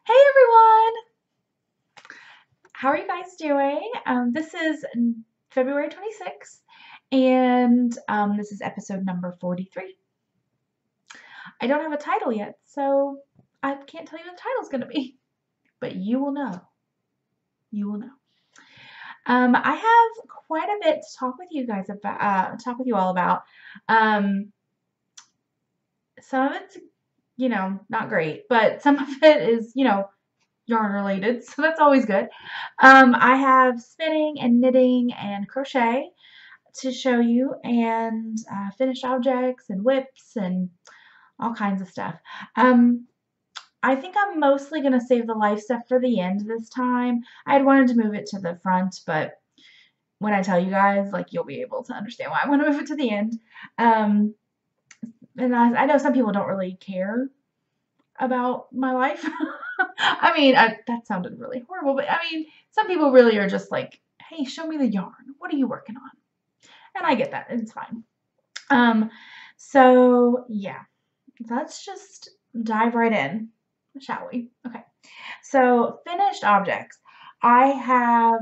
Hey everyone! How are you guys doing? This is February 26th, and this is episode number 43. I don't have a title yet, so I can't tell you what the title's going to be, but you will know. You will know. I have quite a bit to talk with you guys about, talk with you all about. Some of it's, not great, but some of it is, yarn related, so that's always good. I have spinning and knitting and crochet to show you, and finished objects and whips and all kinds of stuff. I think I'm mostly going to save the life stuff for the end this time. I had wanted to move it to the front, but when I tell you guys, like, you'll be able to understand why I want to move it to the end. And I know some people don't really care about my life. I mean, that sounded really horrible, but I mean, some people really are just like, hey, show me the yarn. What are you working on? And I get that. It's fine. So yeah, let's just dive right in, shall we? Okay. So finished objects. I have,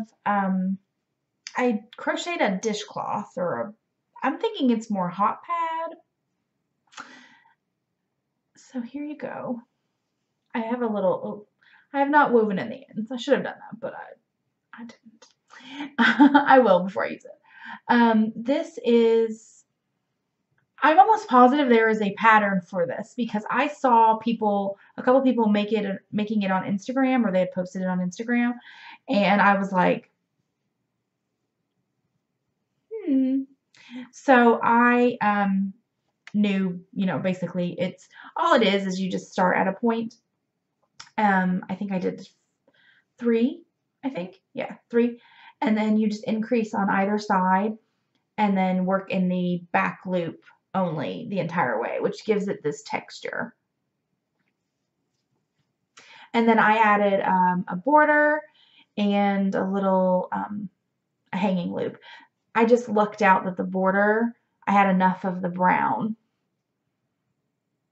I crocheted a dishcloth, I'm thinking it's more hot pad. So here you go. I have a little, I have not woven in the ends. I should have done that, but I didn't. I will before I use it. This is, I'm almost positive there is a pattern for this because I saw a couple people making it on Instagram, or they had posted it on Instagram, and I was like, So I knew, basically it's all it is you just start at a point. I think I did 3, yeah, 3, and then you just increase on either side and then work in the back loop only the entire way, which gives it this texture. And then I added a border and a little a hanging loop. I just lucked out that the border, I had enough of the brown,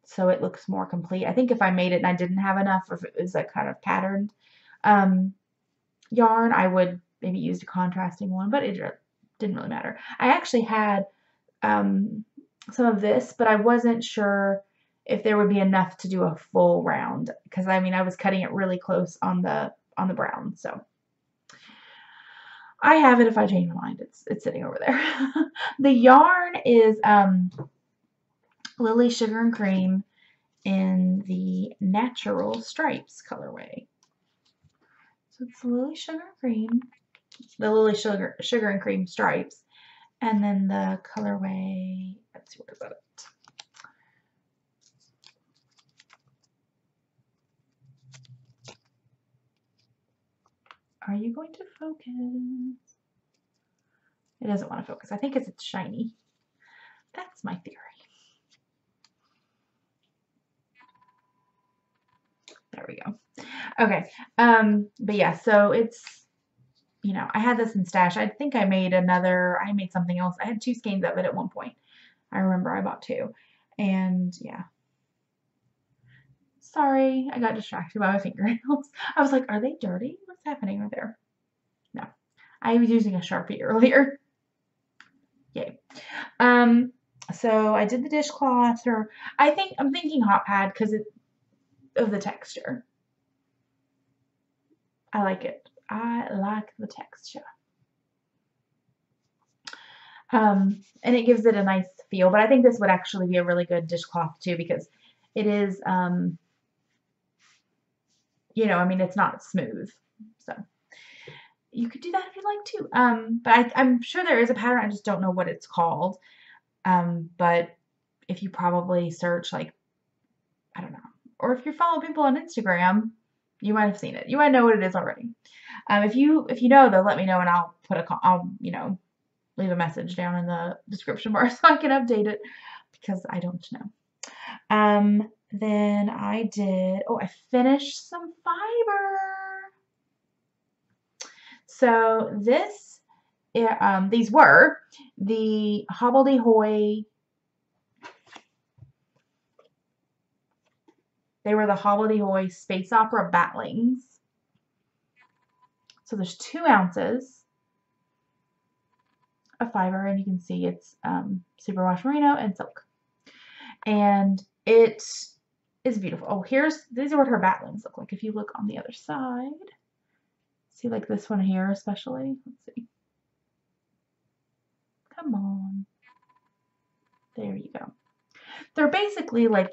so it looks more complete. I think if I made it and I didn't have enough, or if it was a kind of patterned yarn, I would maybe use a contrasting one, but it didn't really matter. I actually had some of this, but I wasn't sure if there would be enough to do a full round, because I mean I was cutting it really close on the brown. So I have it if I change my mind. It's sitting over there. The yarn is Lily Sugar and Cream in the Natural Stripes colorway. So it's Lily Sugar and Cream, the Lily Sugar and Cream stripes, and then the colorway, let's see, what is that? Are you going to focus? It doesn't want to focus. I think it's shiny. That's my theory. There we go. Okay. But yeah, so it's, I had this in stash. I think I made something else. I had 2 skeins of it at one point. I remember I bought 2. And yeah. Sorry, I got distracted by my fingernails. I was like, are they dirty? What's happening over there? No. I was using a Sharpie earlier. Yay. So I did the dishcloth, or I'm thinking hot pad because of the texture. I like it. I like the texture. And it gives it a nice feel, but I think this would actually be a really good dishcloth too, because it is, I mean, it's not smooth, so you could do that if you'd like to. But I'm sure there is a pattern. I just don't know what it's called. But if you probably search, like, I don't know, or if you follow people on Instagram, you might have seen it. You might know what it is already. If you know, though, let me know, and I'll leave a message down in the description bar so I can update it, because I don't know. Then I finished some fiber. So these were the Hobbledehoy They were the Holloway Space Opera Batlings. So there's 2 ounces of fiber, and you can see it's superwash merino and silk. And it is beautiful. Oh, these are what her batlings look like. If you look on the other side, see like this one here especially. Let's see. Come on. There you go. They're basically like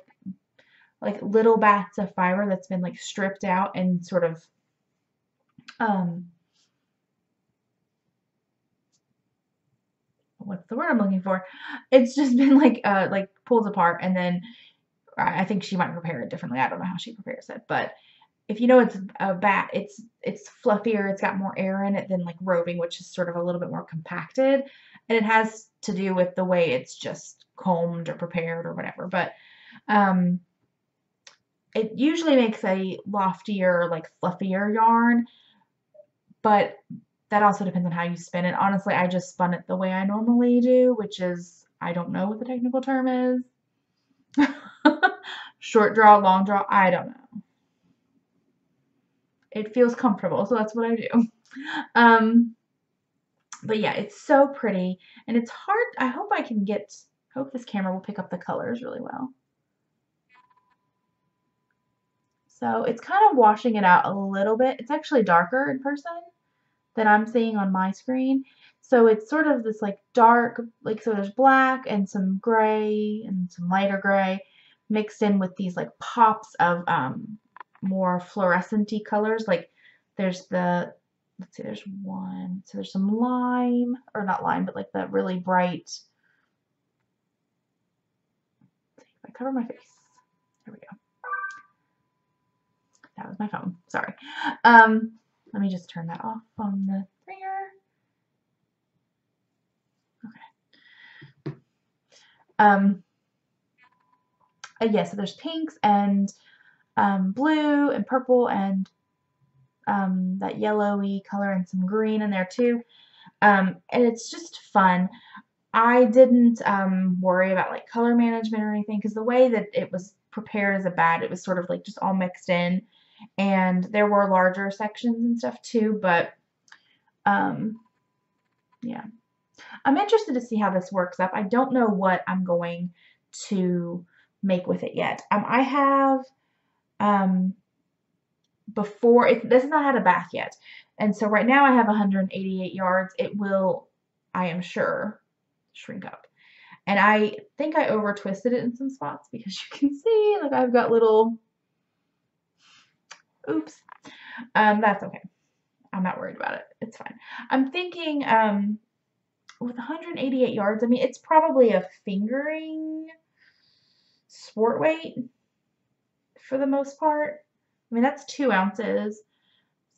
little bats of fiber that's been like stripped out and sort of what's the word I'm looking for? It's just been like pulled apart, and then I think she might prepare it differently. I don't know how she prepares it, but if you know it's a bat, it's fluffier, it's got more air in it than like roving, which is sort of a little bit more compacted, and it has to do with the way it's just combed or prepared or whatever. But it usually makes a loftier, like fluffier yarn, but that also depends on how you spin it. Honestly, I just spun it the way I normally do, which is, I don't know what the technical term is. Short draw, long draw, I don't know. It feels comfortable, so that's what I do. But yeah, it's so pretty, and it's hard. I hope this camera will pick up the colors really well. So it's kind of washing it out a little bit. It's actually darker in person than I'm seeing on my screen. So it's sort of this like dark, like, so there's black and some gray and some lighter gray mixed in with these like pops of more fluorescent-y colors. Like there's let's see, there's one. So there's some lime, or not lime, but like the really bright. Let's see if I cover my face. There we go. That was my phone. Sorry. Let me just turn that off on the ringer. Okay. Yeah, so there's pinks and blue and purple and that yellowy color and some green in there too. And it's just fun. I didn't worry about like color management or anything, because the way that it was prepared as a bat, it was sort of like just all mixed in, and there were larger sections and stuff too, but yeah. I'm interested to see how this works up. I don't know what I'm going to make with it yet. I have this has not had a bath yet, and so right now I have 188 yards. It will, I am sure, shrink up, and I think I over twisted it in some spots, because you can see like I've got little oops. That's okay. I'm not worried about it. It's fine. I'm thinking with 188 yards, I mean, it's probably a fingering sport weight for the most part. I mean, that's 2 ounces.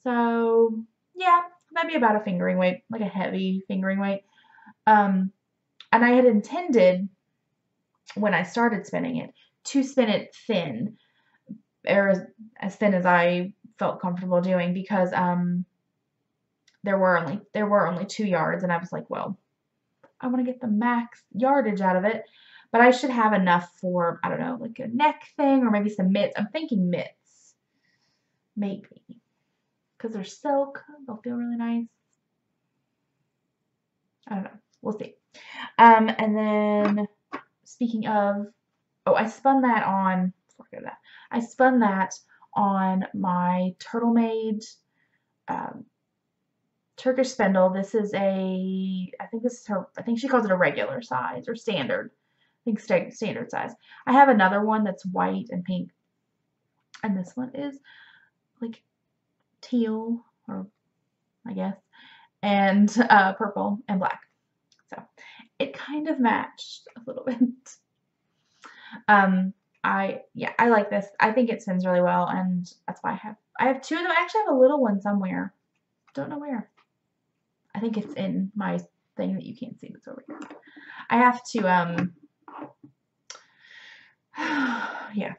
So, yeah, that'd be about a fingering weight, like a heavy fingering weight. And I had intended, when I started spinning it, to spin it thin, or as thin as I felt comfortable doing, because there were only 2 yards, and I was like, well, I want to get the max yardage out of it, but I should have enough for, I don't know, like a neck thing, or maybe some mitts. I'm thinking mitts, maybe, because they're silk. They'll feel really nice. I don't know. We'll see. And then speaking of, oh, I spun that on my Turtle Made Turkish spindle. This is I think she calls it a regular size, or standard. I think standard size. I have another one that's white and pink, and this one is like teal, or I guess, and purple and black. So it kind of matched a little bit. I like this. I think it spins really well, and that's why I have 2 of them. I actually have a little one somewhere. Don't know where. I think it's in my thing that you can't see that's over here. I have to yeah.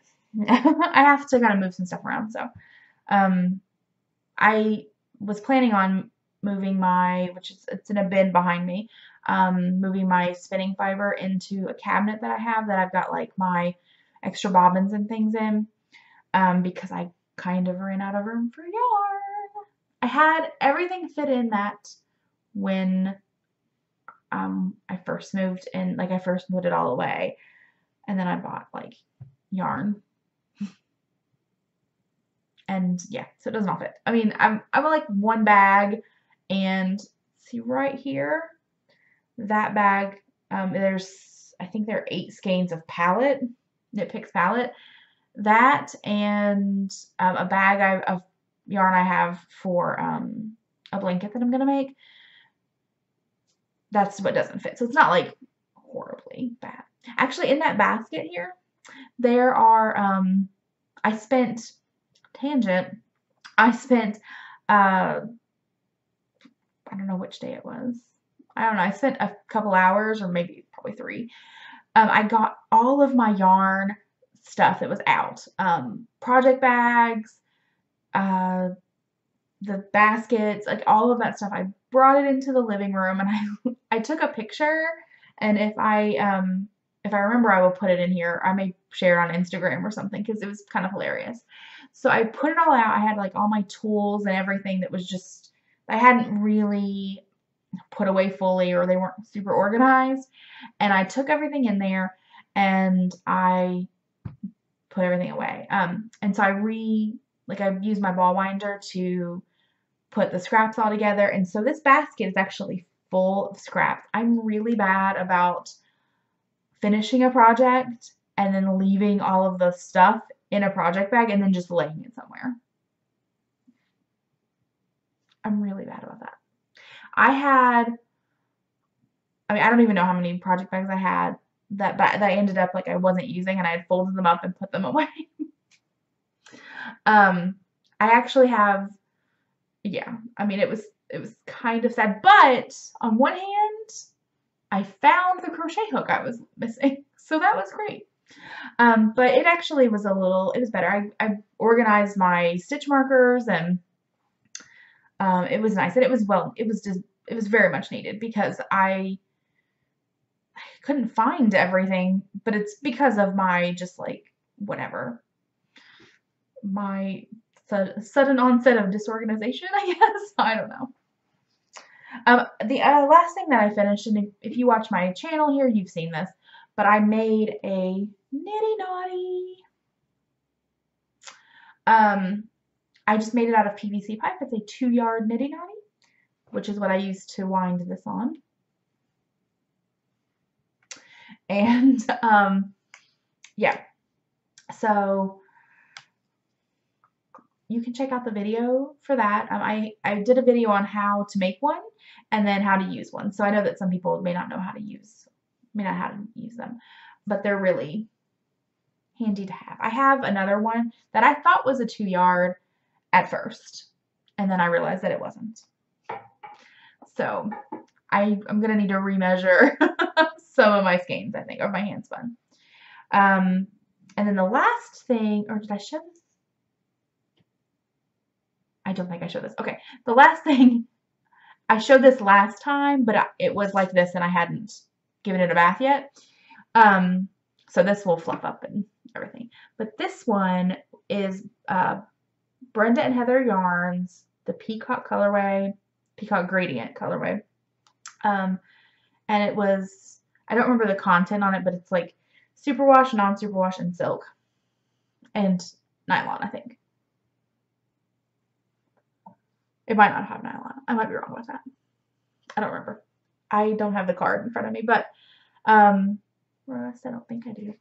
I have to kind of move some stuff around. So I was planning on moving it's in a bin behind me, moving my spinning fiber into a cabinet that I have, that I've got like my extra bobbins and things in. because I kind of ran out of room for yarn. I had everything fit in that when I first moved in, like I first put it all away, and then I bought like yarn, and yeah, so it doesn't all fit. I mean, I'm like one bag, and see right here, that bag, there's, I think there are 8 skeins of palette, Knit Picks palette, that and a bag of yarn I have for a blanket that I'm gonna make. That's what doesn't fit. So it's not like horribly bad. Actually, in that basket here, there are, I spent, tangent, I spent, I don't know which day it was. I don't know. I spent a couple hours or maybe probably 3. I got all of my yarn stuff that was out. Project bags, the baskets, like all of that stuff. I brought it into the living room and I took a picture, and if I remember, I will put it in here. I may share it on Instagram or something because it was kind of hilarious. So I put it all out. I had like all my tools and everything that was just, I hadn't really put away fully, or they weren't super organized. And I took everything in there and I put everything away. And so I used my ball winder to put the scraps all together. And so this basket is actually full of scraps. I'm really bad about finishing a project and then leaving all of the stuff in a project bag and then just laying it somewhere. I'm really bad about that. I don't even know how many project bags I had that I ended up like I wasn't using, and I had folded them up and put them away. I actually have, yeah, I mean, it was kind of sad, but on one hand, I found the crochet hook I was missing, so that was great. But it actually was it was better. I organized my stitch markers, and it was nice, and it was very much needed because I couldn't find everything, but it's because of my just like whatever, my sudden onset of disorganization, I guess. I don't know. The last thing that I finished, and if you watch my channel here, you've seen this, but I made a nitty naughty. I just made it out of PVC pipe. It's a 2-yard nitty naughty, which is what I used to wind this on. And yeah, so you can check out the video for that. I did a video on how to make one and then how to use one. So I know that some people may not know how to use them, but they're really handy to have. I have another one that I thought was a 2-yard at first, and then I realized that it wasn't. So I'm gonna need to remeasure some of my skeins, I think, or my hand spun. And then the last thing, or did I show this? I don't think I showed this. Okay, the last thing, I showed this last time, but it was like this and I hadn't given it a bath yet. So this will fluff up and everything. But this one is Brenda and Heather Yarns, the Peacock colorway, Peacock Gradient colorway. And it was, I don't remember the content on it, but it's like superwash, non-superwash, and silk. And nylon, I think. It might not have nylon. I might be wrong with that. I don't remember. I don't have the card in front of me, but Rust, I don't think I do.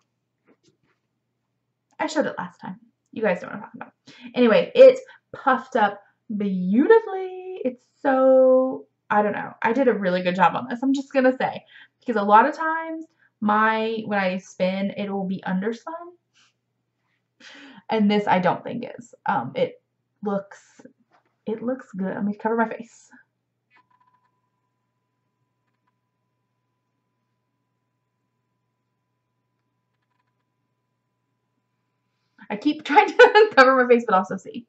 I showed it last time. You guys know what I'm talking about. Anyway, it's puffed up beautifully. It's so, I don't know. I did a really good job on this, I'm just gonna say. Because a lot of times when I spin, it will be underspun. And this I don't think is. It looks good. Let me cover my face. I keep trying to cover my face, but also see.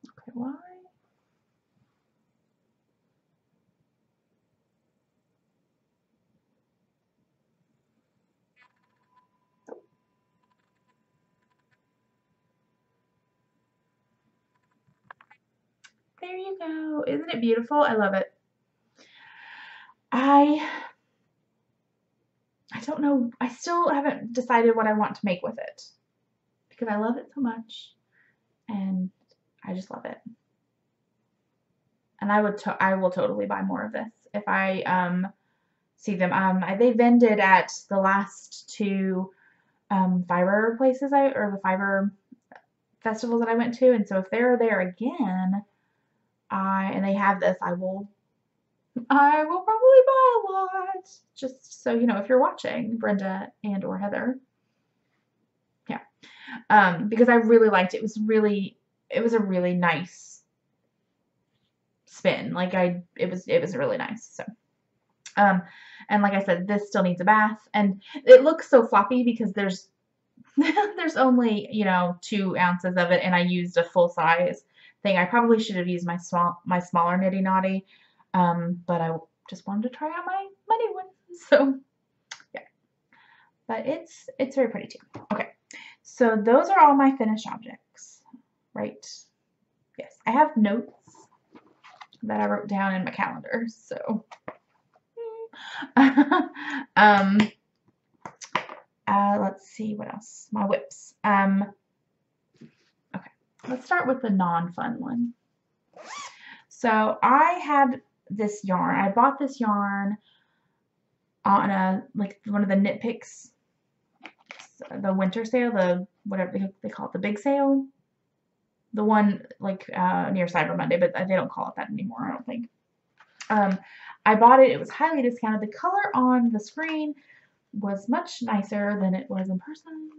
Okay, why? there you go. Isn't it beautiful? I love it. I don't know. I still haven't decided what I want to make with it because I love it so much and I just love it. And I will totally buy more of this if I see them. They vended at the last two fiber places or the fiber festivals that I went to, and so if they're there again, and they have this, I will probably buy a lot. Just so you know, if you're watching, Brenda and or Heather. Yeah. Because I really liked it. It was a really nice spin. Like it was really nice. So and like I said, this still needs a bath, and it looks so floppy because there's there's only, you know, 2 ounces of it, and I used a full size thing. I probably should have used my smaller Nitty Naughty, but I just wanted to try out my new one. So yeah, but it's very pretty too. Okay, so those are all my finished objects, right? Yes, I have notes that I wrote down in my calendar. So let's see what else. My whips. Okay, let's start with the non-fun one. So I had this yarn. I bought this yarn on one of the Knit Picks, the winter sale, the whatever they call it, the big sale, the one near Cyber Monday, but they don't call it that anymore, I don't think. I bought it. It was highly discounted. The color on the screen was much nicer than it was in person.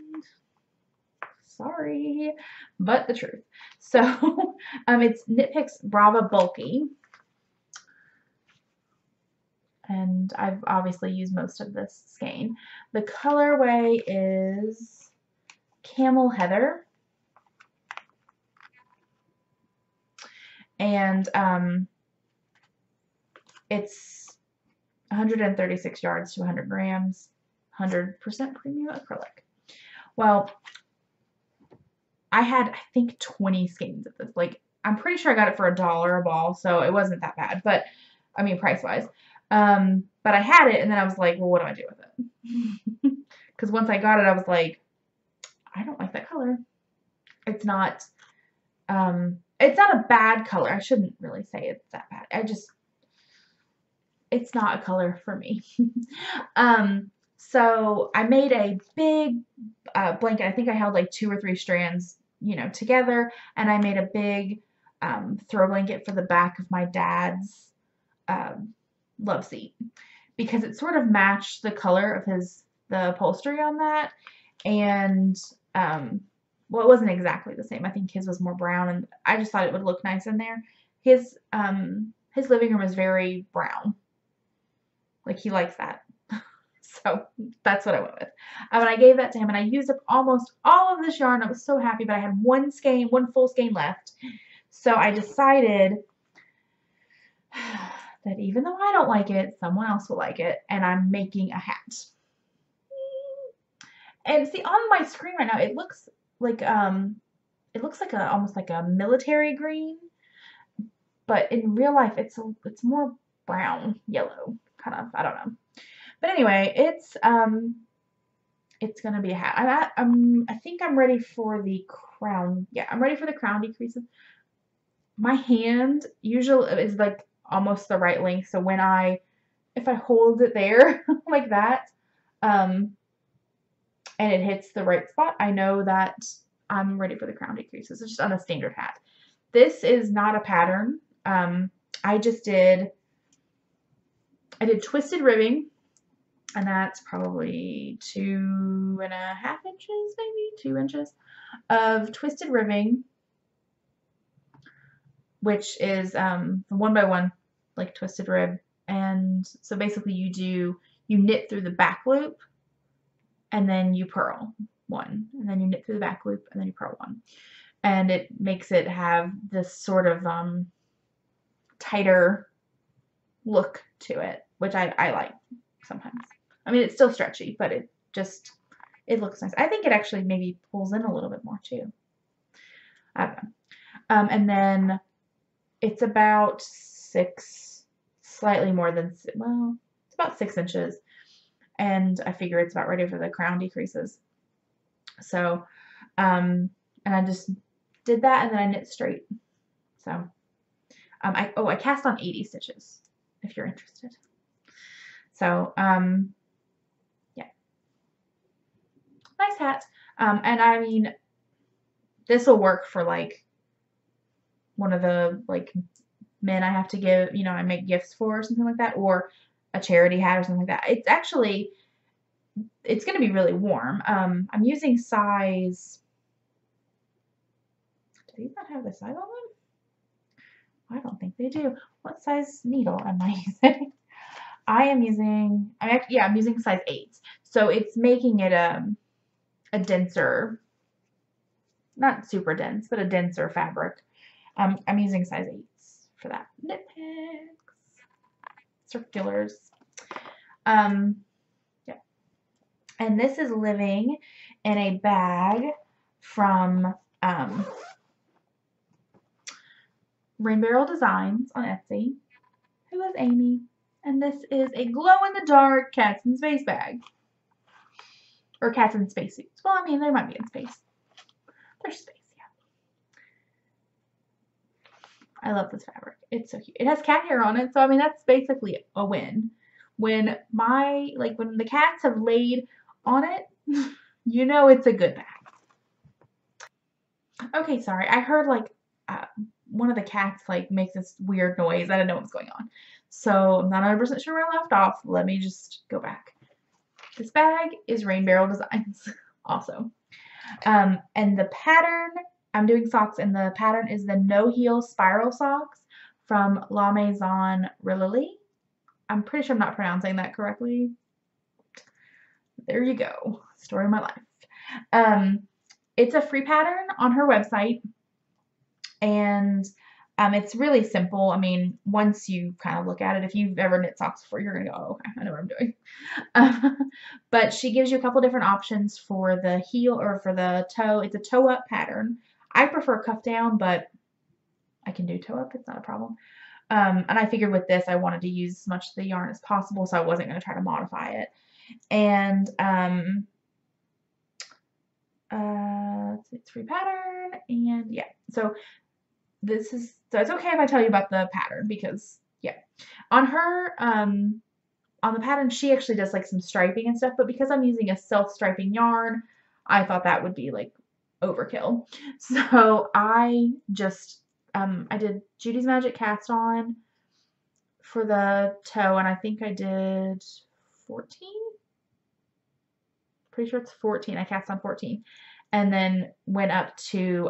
Sorry, but the truth. So it's Knit Picks Brava Bulky. And I've obviously used most of this skein. The colorway is Camel Heather. And it's 136 yards to 100 grams, 100% premium acrylic. Well, I had, I think, 20 skeins of this. Like, I'm pretty sure I got it for $1 a ball, so it wasn't that bad. But, I mean, price-wise. But I had it, and then I was like, well, what do I do with it? Because once I got it, I was like, I don't like that color. It's not a bad color. I shouldn't really say it's that bad. It's not a color for me. So I made a big blanket. I think I held like 2 or 3 strands, you know, together, and I made a big throw blanket for the back of my dad's love seat because it sort of matched the color of the upholstery on that, and well, it wasn't exactly the same. I think his was more brown, and I just thought it would look nice in there. His living room is very brown. Like, he likes that. So that's what I went with. And I gave that to him, and I used up almost all of this yarn. I was so happy, but I had one full skein left. So I decided that even though I don't like it, someone else will like it, and I'm making a hat. And see, on my screen right now, it looks like almost like a military green, but in real life, it's more brown, yellow, kind of. I don't know. But anyway, it's gonna be a hat. I think I'm ready for the crown. Yeah, I'm ready for the crown decreases. My hand usually is like almost the right length, so if I hold it there like that, and it hits the right spot, I know that I'm ready for the crown decreases. It's just on a standard hat. This is not a pattern. I did twisted ribbing, and that's probably 2.5 inches, maybe 2 inches of twisted ribbing, which is the 1x1 like twisted rib. And so basically you knit through the back loop, and then you purl 1, and then you knit through the back loop, and then you purl 1, and it makes it have this sort of tighter look to it, which I like sometimes. I mean, it's still stretchy, but it looks nice. I think it actually maybe pulls in a little bit more too. I don't know. And then It's about slightly more than, well, it's about 6 inches. And I figure it's about ready for the crown decreases. So, and I just did that and then I knit straight. So, I cast on 80 stitches if you're interested. So, yeah, nice hat. And I mean, this will work for like one of the like men I have to give, you know, I make gifts for or something like that, or a charity hat or something like that. It's actually, it's going to be really warm. I'm using size, do these not have the size on them? I don't think they do. What size needle am I using? I am using, I'm using size 8. So it's making it a denser, not super dense, but a denser fabric. I'm using size 8s for that. Knit picks, circulars. Yeah. And this is living in a bag from Rain Barrel Designs on Etsy. Who is Amy? And this is a glow-in-the-dark cats in space bag. Or cats in spacesuits. Well, I mean, they might be in space. They're space, yeah. I love this fabric. It's so cute. It has cat hair on it, so I mean, that's basically a win. When when the cats have laid on it, you know it's a good bag. Okay, sorry. I heard like one of the cats like makes this weird noise. I don't know what's going on. So I'm not 100% sure where I left off. Let me just go back. This bag is Rain Barrel Designs also. And the pattern, I'm doing socks, and the pattern is the No Heel Spiral Socks from La Maison Rilili. I'm pretty sure I'm not pronouncing that correctly. There you go. Story of my life. It's a free pattern on her website, and it's really simple. I mean, once you kind of look at it, if you've ever knit socks before, you're going to go, oh, okay, I know what I'm doing. But she gives you a couple different options for the heel or for the toe. It's a toe up pattern. I prefer cuff down, but I can do toe up. It's not a problem. And I figured with this, I wanted to use as much of the yarn as possible, so I wasn't going to try to modify it. And it's free pattern, and yeah, so it's okay if I tell you about the pattern, because yeah, on her on the pattern she actually does like some striping and stuff, but because I'm using a self-striping yarn, I thought that would be like overkill. So I just I did Judy's Magic Cast On for the toe, and I think I did 14. Pretty sure it's 14. I cast on 14, and then went up to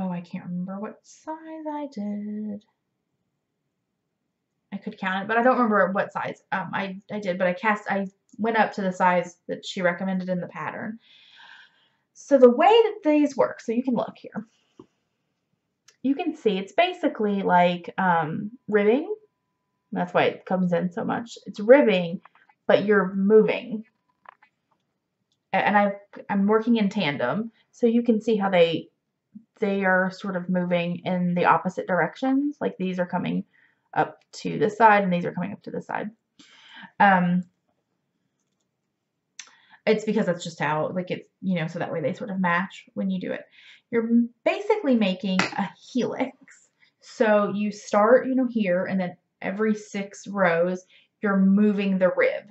oh, I can't remember what size I did. I could count it, but I don't remember what size I did, but I went up to the size that she recommended in the pattern. So the way that these work, so you can look here. You can see it's basically like ribbing. That's why it comes in so much. It's ribbing, but you're moving. And I'm working in tandem, so you can see how they are sort of moving in the opposite directions. Like these are coming up to this side and these are coming up to this side. It's because that's just how, like, it's, you know, so that way they sort of match when you do it. You're basically making a helix. So you start, you know, here, and then every 6 rows, you're moving the rib.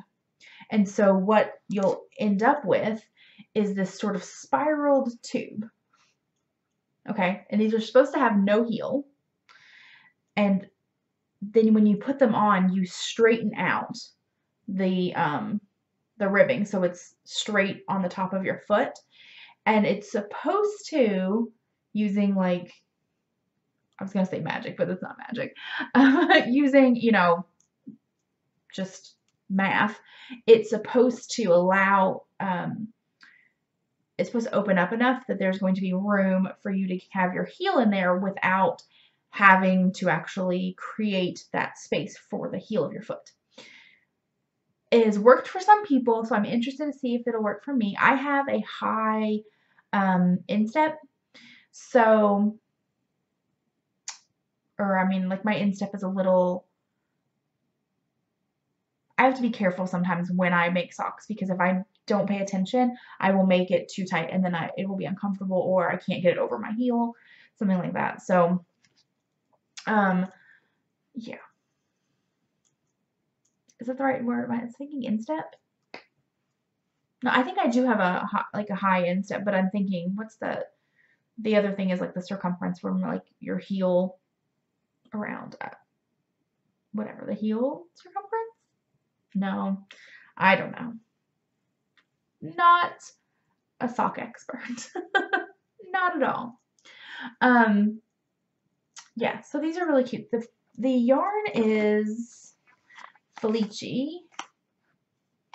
And so what you'll end up with is this sort of spiraled tube. Okay, and these are supposed to have no heel. And then when you put them on, you straighten out the ribbing, so it's straight on the top of your foot. And it's supposed to, using like, I was gonna say magic, but it's not magic. Using, you know, just math, it's supposed to allow, it's supposed to open up enough that there's going to be room for you to have your heel in there without having to actually create that space for the heel of your foot. It has worked for some people, so I'm interested to see if it'll work for me. I have a high instep, so or I mean, like my instep is a little, I have to be careful sometimes when I make socks because if I don't pay attention, I will make it too tight and then it will be uncomfortable or I can't get it over my heel, something like that. So, yeah. Is that the right word? Am I thinking instep? No, I think I do have a high instep, but I'm thinking, what's the other thing is like the circumference from like your heel around, whatever, the heel circumference? No, I don't know. Not a sock expert. Not at all. Yeah, so these are really cute. The yarn is Felici.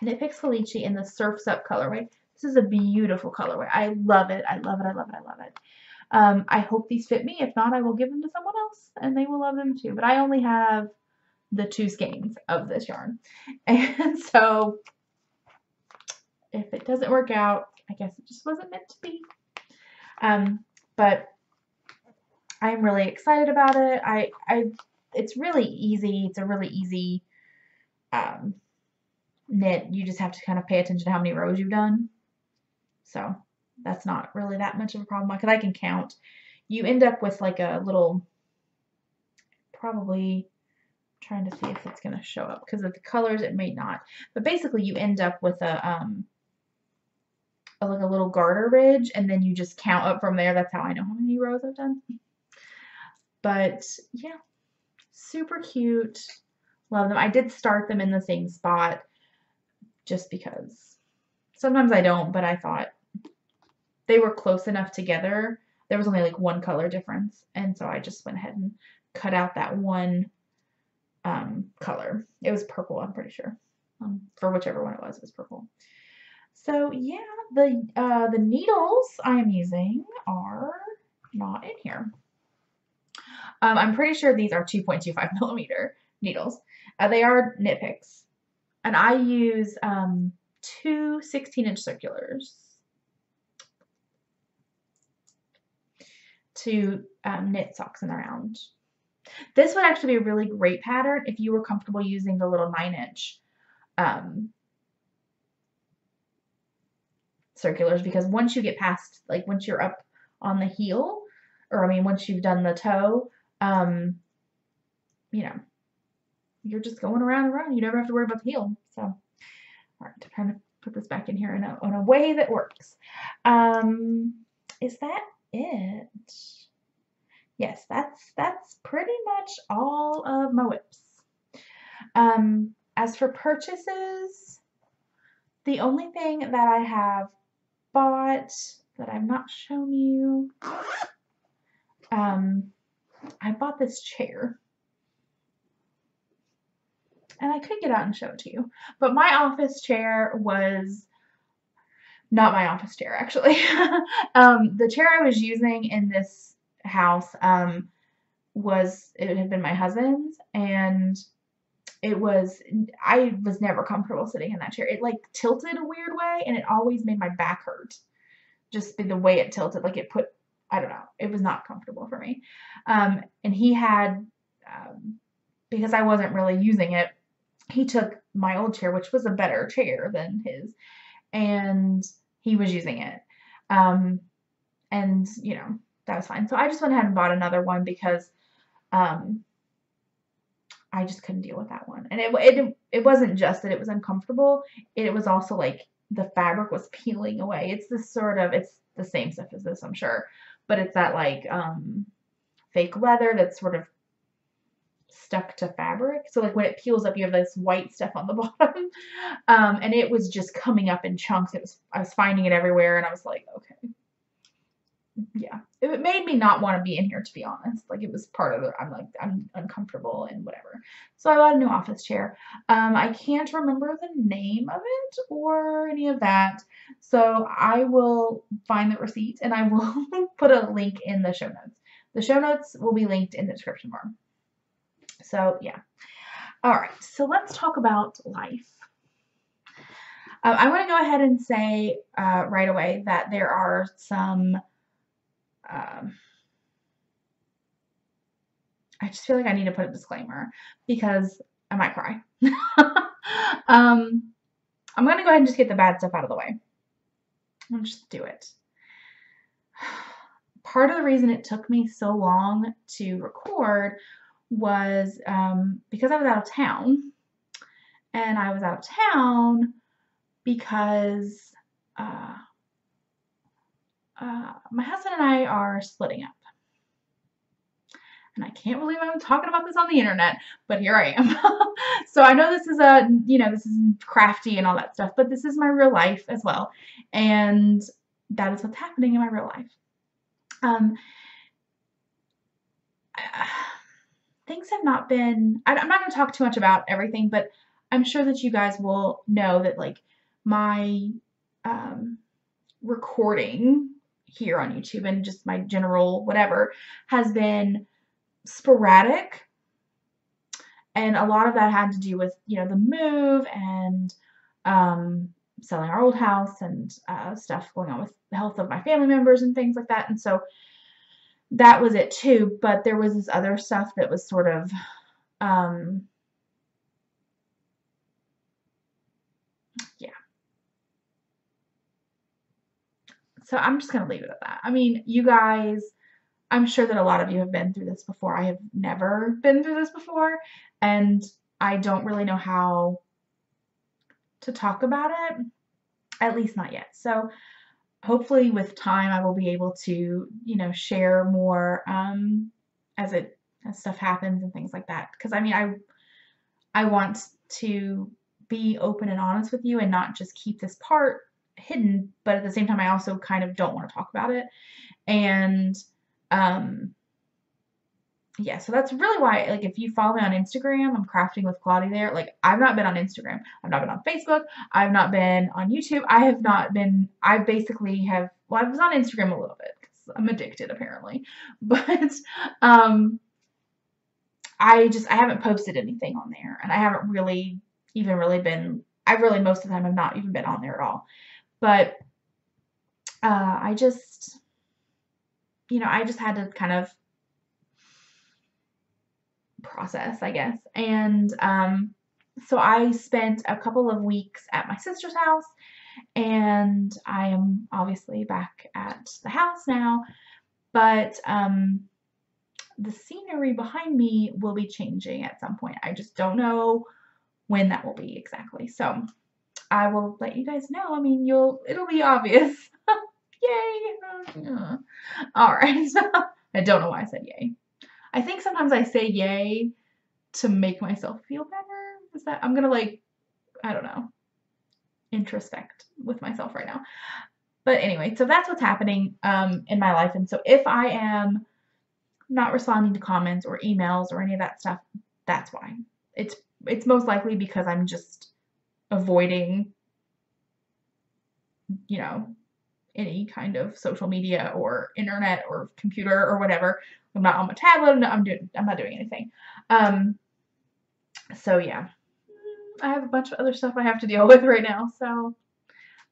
Knit Picks Felici in the Surf's Up colorway. This is a beautiful colorway. I love it. I love it. I love it. I love it. I hope these fit me. If not, I will give them to someone else and they will love them too. But I only have the 2 skeins of this yarn. And so if it doesn't work out, I guess it just wasn't meant to be. But I'm really excited about it. It's really easy. It's a really easy knit. You just have to kind of pay attention to how many rows you've done. So that's not really that much of a problem because I can count. You end up with like a little, probably trying to see if it's going to show up because of the colors it may not, but basically you end up with like a little garter ridge and then you just count up from there. That's how I know how many rows I've done. But yeah, super cute. Love them. I did start them in the same spot just because sometimes I don't, but I thought they were close enough together. There was only like one color difference. And so I just went ahead and cut out that one color. It was purple, I'm pretty sure. For whichever one it was purple. So yeah, the needles I am using are not in here. I'm pretty sure these are 2.25 millimeter needles. They are Knit Picks. And I use 2 16-inch circulars to knit socks in the round. This would actually be a really great pattern if you were comfortable using the little 9-inch circulars, because once you get past, like once you're up on the heel, or I mean once you've done the toe, you know, you're just going around and around. You never have to worry about the heel. So, all right, to kind of put this back in here in a way that works. Is that it? Yes, that's pretty much all of my whips. As for purchases, the only thing that I have bought that I've not shown you, I bought this chair. And I could get out and show it to you. But my office chair was not my office chair, actually. The chair I was using in this house it had been my husband's, and I was never comfortable sitting in that chair. It like tilted a weird way, and it always made my back hurt. Just the way it tilted, like I don't know, it was not comfortable for me. And he had, because I wasn't really using it, he took my old chair, which was a better chair than his, and he was using it. And, you know, that was fine. So I just went ahead and bought another one because I just couldn't deal with that one. And it wasn't just that it was uncomfortable. It was also like the fabric was peeling away. It's the same stuff as this, I'm sure. But it's that like fake leather that's sort of stuck to fabric. So like when it peels up, you have this white stuff on the bottom. And it was just coming up in chunks. I was finding it everywhere, and I was like, okay. Yeah. It made me not want to be in here, to be honest. Like it was part of I'm uncomfortable and whatever. So I bought a new office chair. I can't remember the name of it or any of that. So I will find the receipt and I will put a link in the show notes. The show notes will be linked in the description bar. So yeah. All right. So let's talk about life. I want to go ahead and say right away that there are some I just feel like I need to put a disclaimer because I might cry. I'm going to go ahead and just get the bad stuff out of the way. I'll just do it. Part of the reason it took me so long to record was because I was out of town. And I was out of town because my husband and I are splitting up. And I can't believe I'm talking about this on the internet, but here I am. So I know this is this is crafty and all that stuff, but this is my real life as well. And that is what's happening in my real life. Things have not been, I'm not going to talk too much about everything, but I'm sure that you guys will know that like my recording here on YouTube and just my general whatever has been sporadic, and a lot of that had to do with the move and selling our old house and stuff going on with the health of my family members and things like that. And so that was it too, but there was this other stuff that was sort of so I'm just gonna leave it at that. I mean, you guys, I'm sure that a lot of you have been through this before. I have never been through this before, and I don't really know how to talk about it, at least not yet. So hopefully with time I will be able to, share more as stuff happens and things like that. Because I mean, I want to be open and honest with you and not just keep this part hidden, but at the same time I also kind of don't want to talk about it. And yeah, so that's really why, like, if you follow me on Instagram, I'm Crafting with Claudia there. Like, I've not been on Instagram. I've not been on Facebook. I've not been on YouTube. I basically have, well, I was on Instagram a little bit because I'm addicted apparently. But I haven't posted anything on there, and I haven't really even been, most of the time have not even been on there at all. But I just had to kind of process, I guess. And so I spent a couple of weeks at my sister's house, and I am obviously back at the house now, but the scenery behind me will be changing at some point. I just don't know when that will be exactly. So I will let you guys know. I mean, it'll be obvious. Yay. All right. I don't know why I said yay. I think sometimes I say yay to make myself feel better. I'm gonna, like, I don't know, introspect with myself right now. But anyway, so that's what's happening in my life. And so if I am not responding to comments or emails or any of that stuff, that's why. It's most likely because I'm just avoiding, any kind of social media or internet or computer or whatever. I'm not on my tablet. I'm not doing anything. So yeah, I have a bunch of other stuff I have to deal with right now. So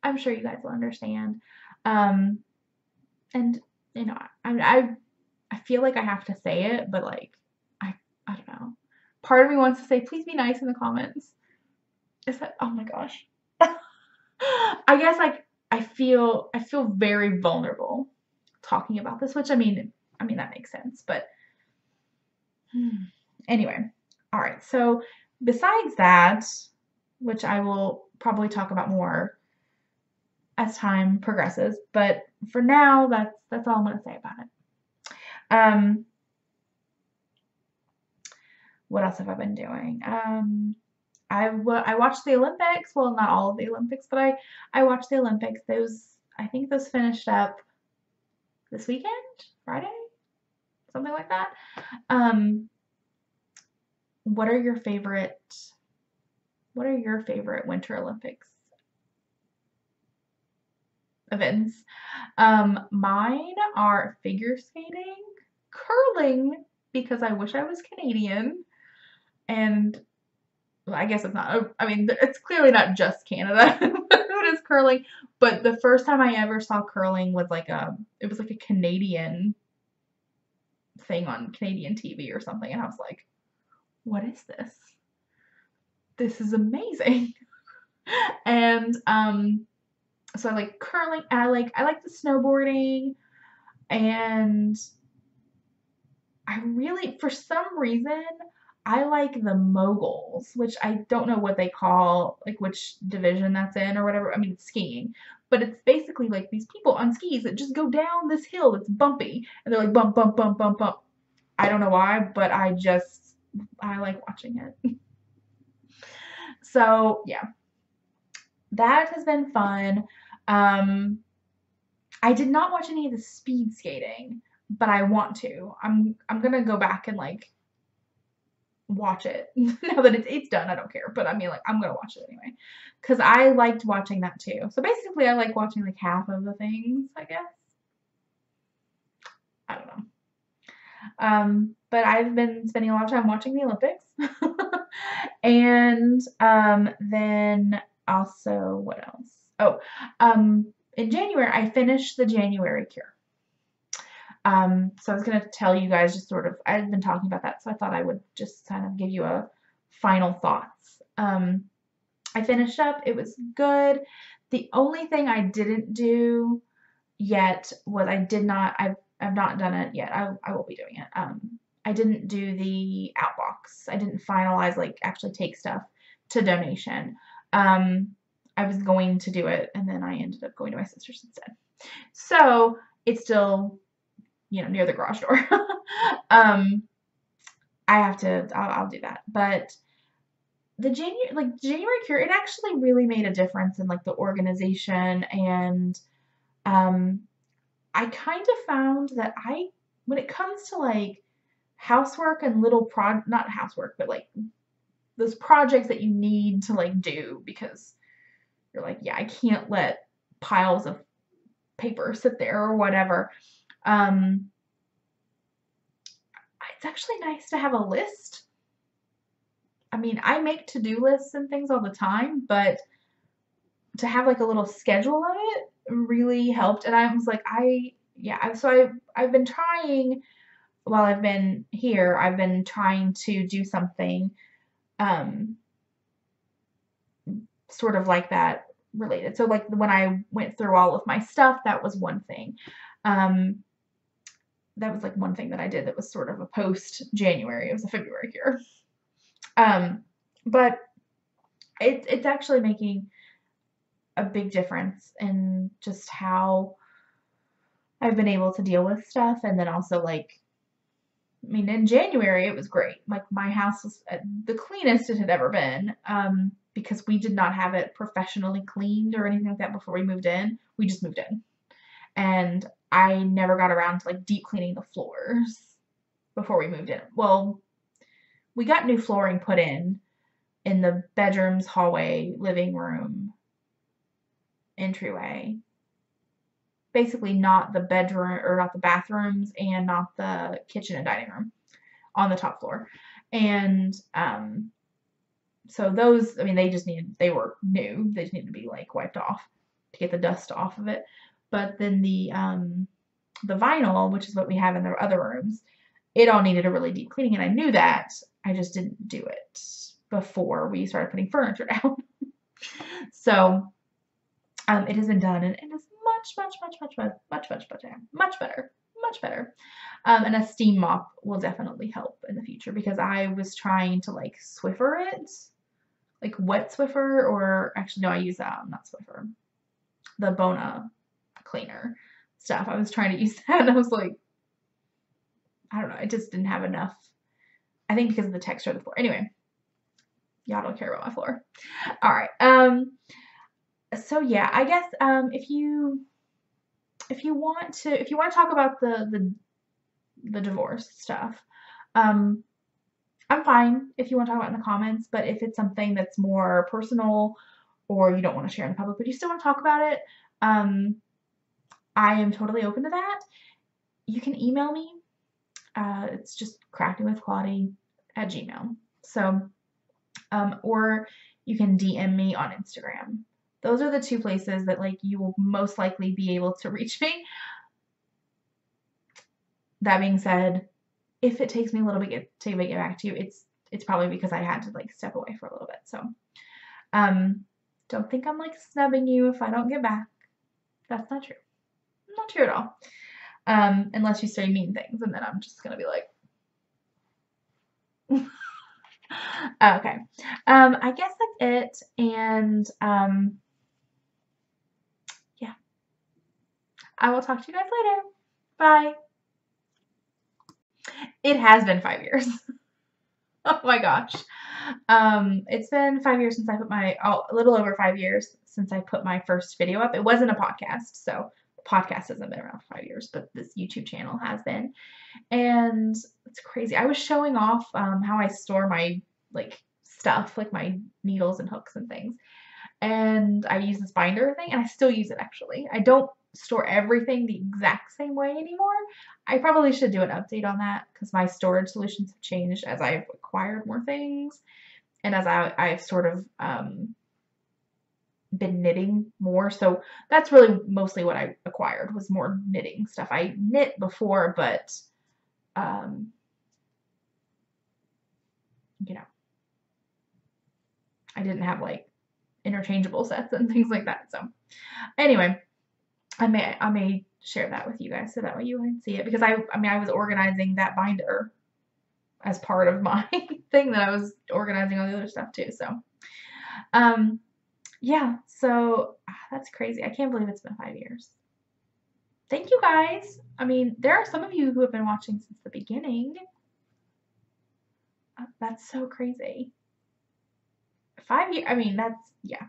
I'm sure you guys will understand. And I feel like I have to say it, but like, I don't know. Part of me wants to say, please be nice in the comments. Oh my gosh. I guess like I feel very vulnerable talking about this, which I mean that makes sense, but anyway. All right. So besides that, which I will probably talk about more as time progresses, but for now, that's all I'm going to say about it. What else have I been doing? I watched the Olympics. Well, not all of the Olympics, but I watched the Olympics. I think those finished up this weekend, Friday, something like that. What are your favorite Winter Olympics events? Mine are figure skating, curling, because I wish I was Canadian, and I guess it's not, I mean, it's clearly not just Canada who does curling, but the first time I ever saw curling was it was like a Canadian thing on Canadian TV or something, and I was like, what is this? This is amazing. And so I like curling, and I like the snowboarding, and I really, for some reason, I like the moguls, which I don't know what they call, like which division that's in or whatever. I mean, it's skiing, but it's basically like these people on skis that just go down this hill that's bumpy, and they're like bump, bump, bump, bump, bump. I don't know why, but I like watching it. So yeah, that has been fun. I did not watch any of the speed skating, but I want to. I'm gonna go back and like watch it now that it's done. I don't care, but I mean, like, I'm gonna watch it anyway because I liked watching that too. So basically, I like watching like half of the things, I guess. I don't know. But I've been spending a lot of time watching the Olympics, and then also what else? Oh, in January I finished the January cure. So I was going to tell you guys just sort of, I've been talking about that, so I thought I would just kind of give you a final thoughts. I finished up, it was good. The only thing I didn't do yet was I've not done it yet. I will be doing it. I didn't do the outbox. I didn't finalize, like, actually take stuff to donation. I was going to do it, and then I ended up going to my sister's instead. So it's still, you know, near the garage door. I'll do that. But the January cure, it actually really made a difference in like the organization, and I kind of found that when it comes to like housework and not housework, but like those projects that you need to like do because you're like, yeah, I can't let piles of paper sit there or whatever. It's actually nice to have a list. I mean, I make to-do lists and things all the time, but to have like a little schedule of it really helped. And I was like, I've been trying, while I've been here, I've been trying to do something sort of like that related. So like when I went through all of my stuff, that was one thing. That was like one thing that I did that was sort of a post-January. It was a February cure. But it's actually making a big difference in just how I've been able to deal with stuff. And then also like, I mean, in January, it was great. Like my house was the cleanest it had ever been, because we did not have it professionally cleaned or anything like that before we moved in. We just moved in. And I never got around to like deep cleaning the floors before we moved in. Well, we got new flooring put in the bedrooms, hallway, living room, entryway. Basically not the bedroom or not the bathrooms and not the kitchen and dining room on the top floor. And so those, I mean, they were new. They just needed to be like wiped off to get the dust off of it. But then the vinyl, which is what we have in the other rooms, it all needed a really deep cleaning, and I knew that. I just didn't do it before we started putting furniture down. So it has been done, and it is much better. And a steam mop will definitely help in the future, because I was trying to like Swiffer it, like wet Swiffer, or actually no, I use not Swiffer, the Bona cleaner stuff. I was trying to use that, and I was like, I don't know, it just didn't have enough. I think because of the texture of the floor. Anyway, y'all don't care about my floor. All right. So yeah, I guess if you want to talk about the divorce stuff, I'm fine if you want to talk about it in the comments. But if it's something that's more personal, or you don't want to share in the public, but you still want to talk about it, I am totally open to that. You can email me. It's just craftingwithclaudy@gmail.com. So, or you can DM me on Instagram. Those are the two places that like you will most likely be able to reach me. That being said, if it takes me a little bit to get back to you, it's probably because I had to like step away for a little bit. So, don't think I'm like snubbing you if I don't get back. That's not true. Not true at all. Unless you say mean things, and then I'm just gonna be like, okay. I guess that's it. And yeah, I will talk to you guys later. Bye. It has been 5 years. Oh my gosh. It's been 5 years since I put a little over 5 years since I put my first video up. It wasn't a podcast, so the podcast hasn't been around for 5 years, but this YouTube channel has been. And it's crazy. I was showing off how I store my like stuff, like my needles and hooks and things. And I use this binder thing, and I still use it actually. I don't store everything the exact same way anymore. I probably should do an update on that because my storage solutions have changed as I've acquired more things and as I've sort of been knitting more. So that's really mostly what I acquired was more knitting stuff. I knit before, but you know, I didn't have like interchangeable sets and things like that. So anyway, I may share that with you guys so that way you can see it, because I was organizing that binder as part of my thing that I was organizing all the other stuff too. So yeah, so that's crazy. I can't believe it's been 5 years. Thank you guys. I mean, there are some of you who have been watching since the beginning. That's so crazy. 5 years. I mean, yeah.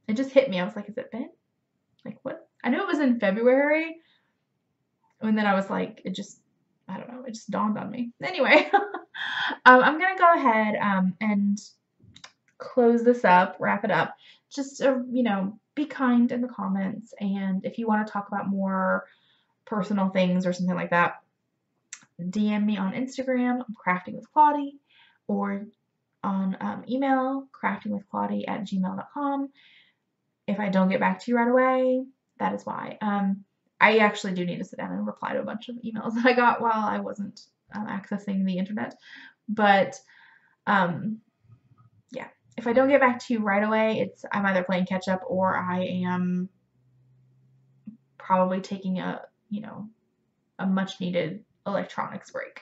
It just hit me. I was like, has it been? Like, what? I knew it was in February. And then I was like, I don't know. It just dawned on me. Anyway, I'm going to go ahead and close this up, wrap it up. Just, be kind in the comments. And if you want to talk about more personal things or something like that, DM me on Instagram, Crafting with Claudie, or on email, craftingwithclaudie@gmail.com. If I don't get back to you right away, that is why. I actually do need to sit down and reply to a bunch of emails that I got while I wasn't accessing the internet. But yeah, if I don't get back to you right away, I'm either playing catch up or I am probably taking a much needed electronics break.